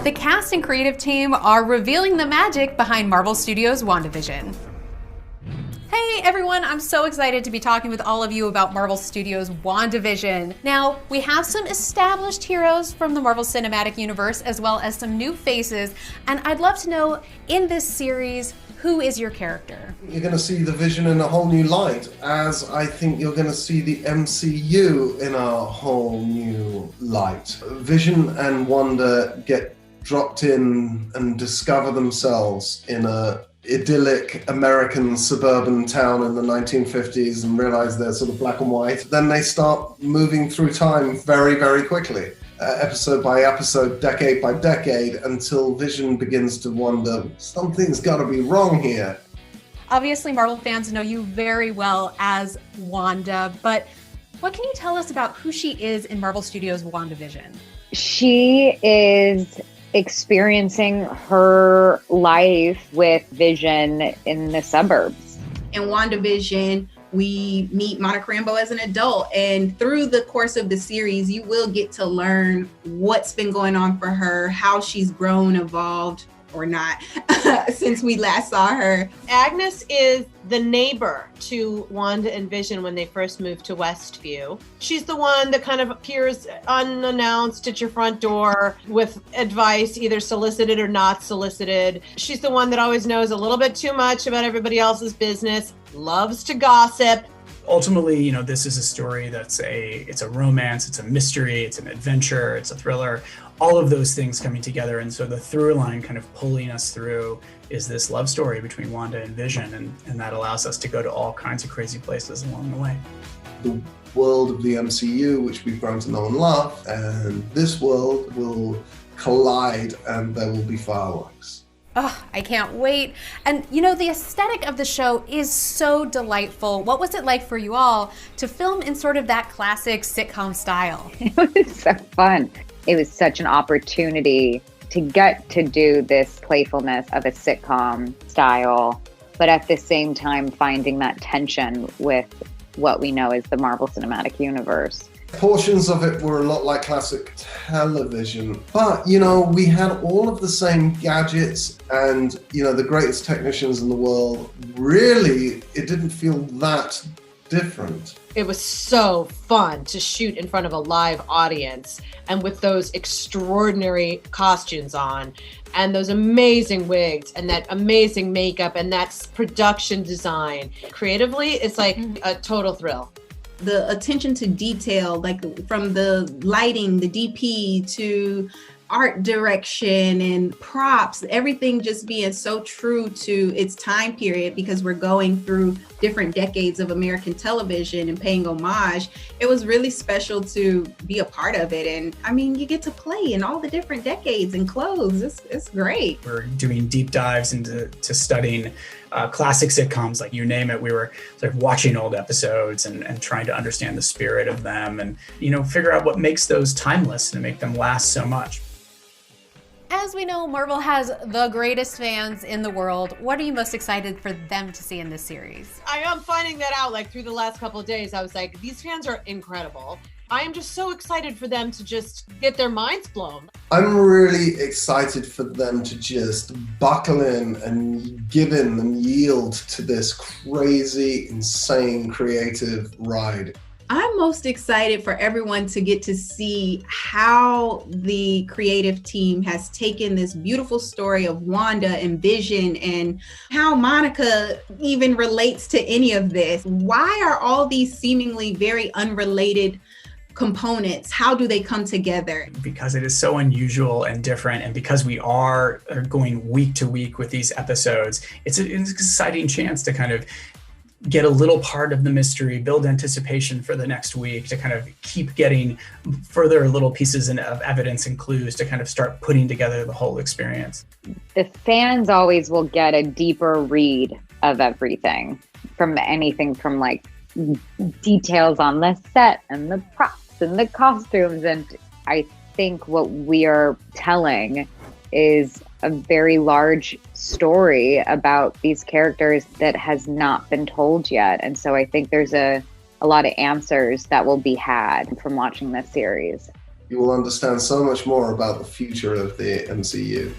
the cast and creative team are revealing the magic behind Marvel Studios' WandaVision. Hey everyone, I'm so excited to be talking with all of you about Marvel Studios' WandaVision. Now, we have some established heroes from the Marvel Cinematic Universe as well as some new faces, and I'd love to know, in this series, who is your character? You're going to see the Vision in a whole new light, as I think you're going to see the MCU in a whole new light. Vision and Wanda get dropped in and discover themselves in a idyllic American suburban town in the 1950s and realize they're sort of black and white. Then they start moving through time very, very quickly, episode by episode, decade by decade, until Vision begins to wonder, something's got to be wrong here. Obviously, Marvel fans know you very well as Wanda, but what can you tell us about who she is in Marvel Studios' WandaVision? She is experiencing her life with Vision in the suburbs. In WandaVision, we meet Monica Rambeau as an adult, and through the course of the series, you will get to learn what's been going on for her, how she's grown, evolved, or not, since we last saw her. Agnes is the neighbor to Wanda and Vision when they first moved to Westview. She's the one that kind of appears unannounced at your front door with advice, either solicited or not solicited. She's the one that always knows a little bit too much about everybody else's business, loves to gossip. Ultimately, this is a story it's a romance, it's a mystery, it's an adventure, it's a thriller, all of those things coming together. And so the through line kind of pulling us through is this love story between Wanda and Vision. And that allows us to go to all kinds of crazy places along the way. The world of the MCU, which we've grown to know and love, and this world will collide and there will be fireworks. Oh, I can't wait. And the aesthetic of the show is so delightful. What was it like for you all to film in sort of that classic sitcom style? It was so fun. It was such an opportunity to get to do this playfulness of a sitcom style, but at the same time finding that tension with what we know as the Marvel Cinematic Universe. Portions of it were a lot like classic television, but we had all of the same gadgets and the greatest technicians in the world. Really, it didn't feel that different. It was so fun to shoot in front of a live audience and with those extraordinary costumes on and those amazing wigs and that amazing makeup and that production design. Creatively, it's like a total thrill. The attention to detail, like from the lighting, the DP to art direction and props, everything just being so true to its time period, because we're going through different decades of American television and paying homage. It was really special to be a part of it. And I mean, you get to play in all the different decades and clothes. It's great. We're doing deep dives into studying classic sitcoms, like you name it. We were sort of watching old episodes and trying to understand the spirit of them and, figure out what makes those timeless and make them last so much. As we know, Marvel has the greatest fans in the world. What are you most excited for them to see in this series? I am finding that out through the last couple of days. I was like, these fans are incredible. I am just so excited for them to just get their minds blown. I'm really excited for them to just buckle in and give in and yield to this crazy, insane, creative ride. I'm most excited for everyone to get to see how the creative team has taken this beautiful story of Wanda and Vision and how Monica even relates to any of this. Why are all these seemingly very unrelated components, how do they come together? Because it is so unusual and different, and because we are going week to week with these episodes, it's an exciting chance to kind of get a little part of the mystery, build anticipation for the next week, to kind of keep getting further little pieces of evidence and clues to kind of start putting together the whole experience. The fans always will get a deeper read of everything, from anything from like details on the set and the props and the costumes. And I think what we are telling is a very large story about these characters that has not been told yet. And so I think there's a lot of answers that will be had from watching this series. you will understand so much more about the future of the MCU.